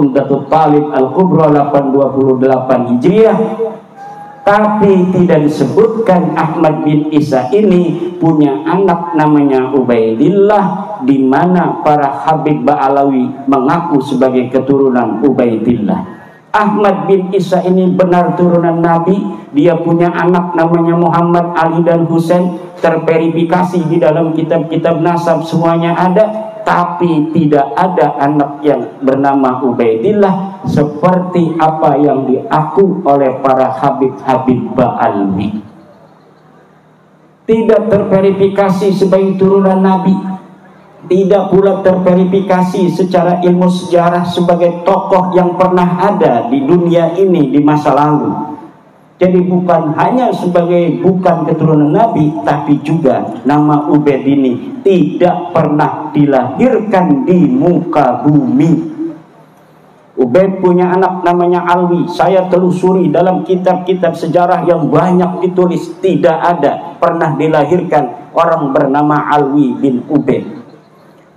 Umdatul Talib Al-Kubra 828 Hijriah. Tapi tidak disebutkan Ahmad bin Isa ini punya anak namanya Ubaidillah, di mana para Habib Ba'alawi mengaku sebagai keturunan Ubaidillah. Ahmad bin Isa ini benar turunan Nabi. Dia punya anak namanya Muhammad, Ali dan Husain. Terverifikasi di dalam kitab-kitab nasab semuanya ada. Tapi tidak ada anak yang bernama Ubaidillah seperti apa yang diaku oleh para Habib-Habib Ba'alawi. Tidak terverifikasi sebagai turunan Nabi. Tidak pula terverifikasi secara ilmu sejarah sebagai tokoh yang pernah ada di dunia ini di masa lalu. Jadi bukan hanya sebagai bukan keturunan Nabi, tapi juga nama Ubaid ini tidak pernah dilahirkan di muka bumi. Ubaid punya anak namanya Alwi. Saya telusuri dalam kitab-kitab sejarah yang banyak ditulis, tidak ada pernah dilahirkan orang bernama Alwi bin Ubaid.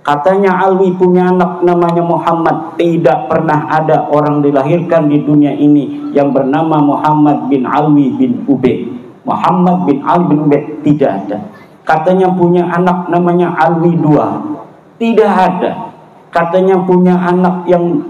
Katanya Alwi punya anak namanya Muhammad. Tidak pernah ada orang dilahirkan di dunia ini yang bernama Muhammad bin Alwi bin Ubaid. Muhammad bin Alwi bin Ubaid tidak ada. Katanya punya anak namanya Alwi II. Tidak ada. Katanya punya anak yang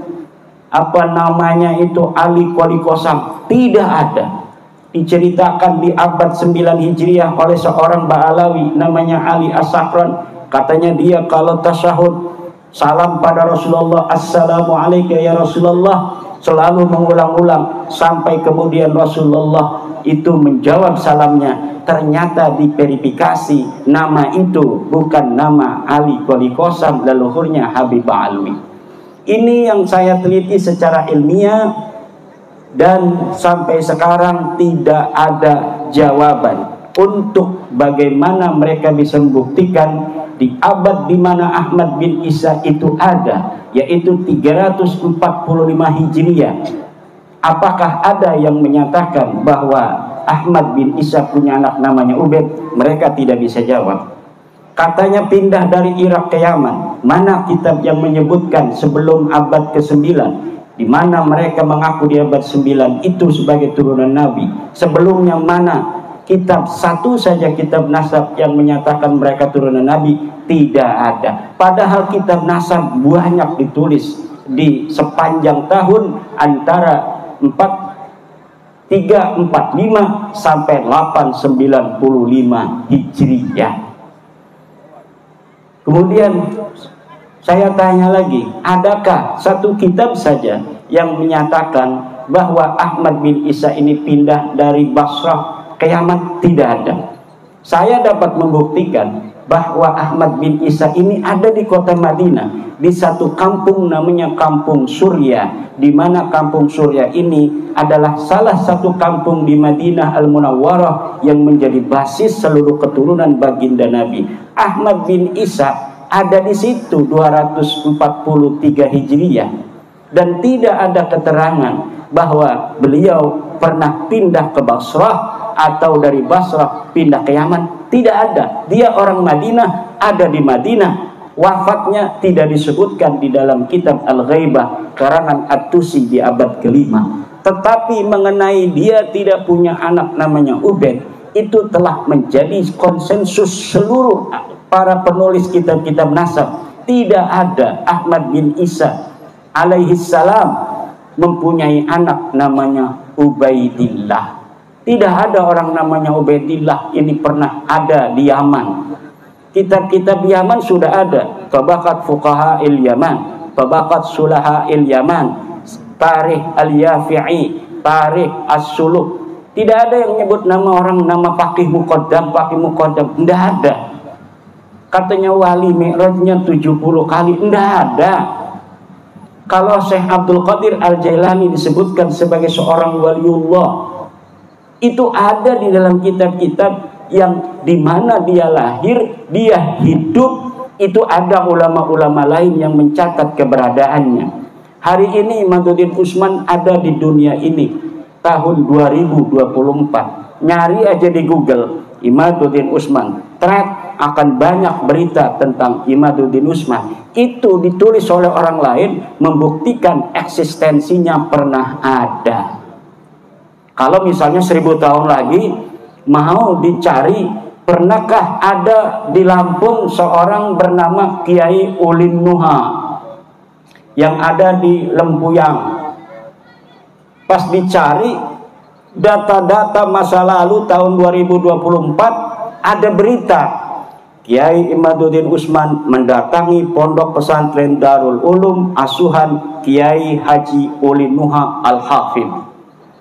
apa namanya itu Ali Kuali Kosam. Tidak ada. Diceritakan di abad 9 Hijriah oleh seorang Ba'alawi namanya Ali As-Sakran. Katanya dia kalau tasyahud salam pada Rasulullah, Assalamualaikum ya Rasulullah, selalu mengulang-ulang sampai kemudian Rasulullah itu menjawab salamnya. Ternyata diverifikasi nama itu bukan nama Ali Kuali Kosam, leluhurnya Habib Ba'alawi. Ini yang saya teliti secara ilmiah dan sampai sekarang tidak ada jawaban untuk bagaimana mereka bisa membuktikan di abad di mana Ahmad bin Isa itu ada, yaitu 345 Hijriah. Apakah ada yang menyatakan bahwa Ahmad bin Isa punya anak namanya Ubaid? Mereka tidak bisa jawab. Katanya pindah dari Irak ke Yaman. Mana kitab yang menyebutkan sebelum abad ke-9, di mana mereka mengaku di abad 9 itu sebagai turunan Nabi? Sebelumnya mana kitab satu saja kitab nasab yang menyatakan mereka turunan Nabi? Tidak ada. Padahal kitab nasab banyak ditulis di sepanjang tahun antara 345 sampai 895 Hijriah. Kemudian saya tanya lagi, adakah satu kitab saja yang menyatakan bahwa Ahmad bin Isa ini pindah dari Basrah ke Yaman? Tidak ada. Saya dapat membuktikan bahwa Ahmad bin Isa ini ada di kota Madinah, di satu kampung namanya Kampung Surya, di mana Kampung Surya ini adalah salah satu kampung di Madinah Al-Munawwarah yang menjadi basis seluruh keturunan baginda Nabi. Ahmad bin Isa ada di situ 243 Hijriah, dan tidak ada keterangan bahwa beliau pernah pindah ke Basrah atau dari Basrah pindah ke Yaman. Tidak ada. Dia orang Madinah, ada di Madinah. Wafatnya tidak disebutkan di dalam kitab Al-Ghaibah karangan At-Tusi di abad ke-5. Tetapi mengenai dia tidak punya anak namanya Ubaid, itu telah menjadi konsensus seluruh para penulis kitab-kitab nasab. Tidak ada Ahmad bin Isa alaihi salam mempunyai anak namanya Ubaidillah. Tidak ada orang namanya Ubaidillah ini pernah ada di Yaman. Kitab-kitab Yaman sudah ada. Tabaqat Fuqaha il-Yaman, Tabaqat Sulaha il-Yaman, Tarikh al-Yafi'i, Tarikh as-Suluk. Tidak ada yang menyebut nama orang, nama Faqih Muqaddam, Faqih Muqaddam. Tidak ada. Katanya wali mi'rajnya 70 kali. Tidak ada. Kalau Syekh Abdul Qadir Al-Jailani disebutkan sebagai seorang waliullah, itu ada di dalam kitab-kitab yang dimana dia lahir, dia hidup, itu ada ulama-ulama lain yang mencatat keberadaannya. Hari ini Imaduddin Usman ada di dunia ini tahun 2024. Nyari aja di Google Imaduddin Usman, thread akan banyak berita tentang Imaduddin Usman. Itu ditulis oleh orang lain, membuktikan eksistensinya pernah ada. Kalau misalnya 1000 tahun lagi mau dicari, pernahkah ada di Lampung seorang bernama Kiai Ulin Nuha yang ada di Lempuyang? Pas dicari data-data masa lalu tahun 2024, ada berita Kiai Imaduddin Usman mendatangi pondok pesantren Darul Ulum asuhan Kiai Haji Ulin Nuha Al-Hafidh.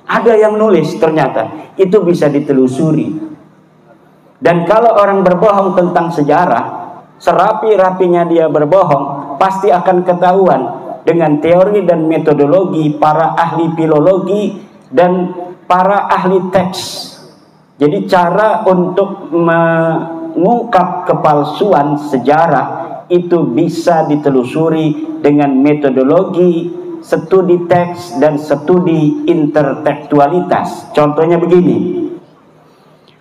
Ada yang nulis, ternyata itu bisa ditelusuri. Dan kalau orang berbohong tentang sejarah, serapi-rapinya dia berbohong, pasti akan ketahuan dengan teori dan metodologi para ahli filologi dan para ahli teks. Jadi cara untuk mengungkap kepalsuan sejarah itu bisa ditelusuri dengan metodologi studi teks dan studi intertekstualitas. Contohnya begini,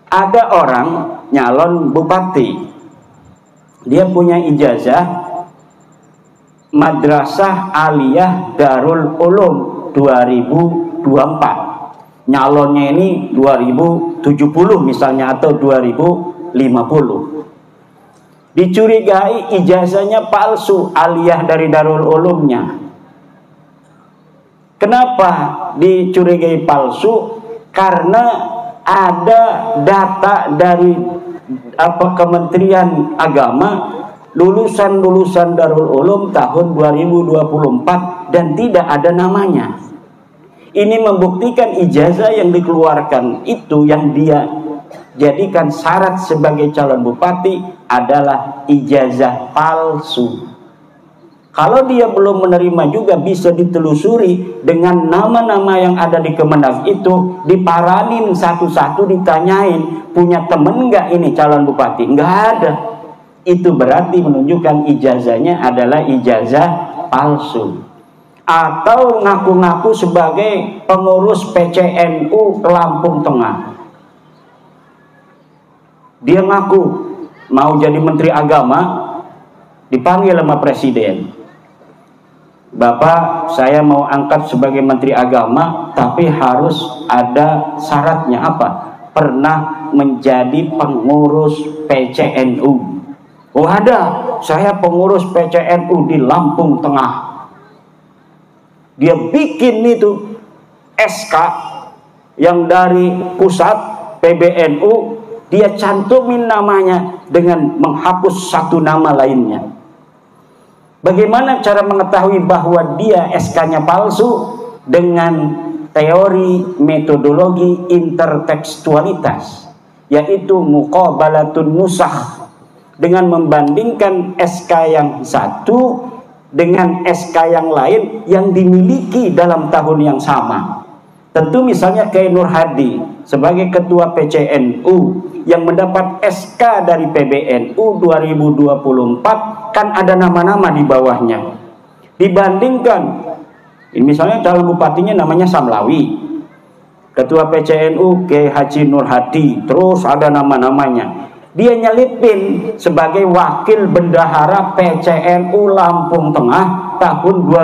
ada orang nyalon bupati, dia punya ijazah Madrasah Aliyah Darul Ulum 2024, nyalonnya ini 2070 misalnya atau 2050. Dicurigai ijazahnya palsu, aliyah dari Darul Ulumnya. Kenapa dicurigai palsu? Karena ada data dari Kementerian Agama, lulusan-lulusan Darul Ulum tahun 2024 dan tidak ada namanya. Ini membuktikan ijazah yang dikeluarkan itu, yang dia jadikan syarat sebagai calon bupati, adalah ijazah palsu. Kalau dia belum menerima juga bisa ditelusuri dengan nama-nama yang ada di Kemenag itu, diparanin satu-satu, ditanyain, punya temen nggak ini calon bupati? Nggak ada. Itu berarti menunjukkan ijazahnya adalah ijazah palsu. Atau ngaku-ngaku sebagai pengurus PCNU Lampung Tengah. Dia ngaku mau jadi menteri agama, dipanggil sama presiden. Bapak, saya mau angkat sebagai menteri agama, tapi harus ada syaratnya. Apa? Pernah menjadi pengurus PCNU. Oh ada, saya pengurus PCNU di Lampung Tengah. Dia bikin itu SK yang dari pusat PBNU, dia cantumin namanya dengan menghapus satu nama lainnya. Bagaimana cara mengetahui bahwa dia SK-nya palsu? Dengan teori metodologi intertekstualitas, yaitu muqabalatun nusakh, dengan membandingkan SK yang satu dengan SK yang lain yang dimiliki dalam tahun yang sama. Tentu misalnya Kiai Nur Hadi sebagai ketua PCNU yang mendapat SK dari PBNU 2024, kan ada nama-nama di bawahnya. Dibandingkan ini misalnya calon bupatinya namanya Samlawi, ketua PCNU Kiai Haji Nur Hadi, terus ada nama-namanya. Dia nyelipin sebagai wakil bendahara PCNU Lampung Tengah tahun 2000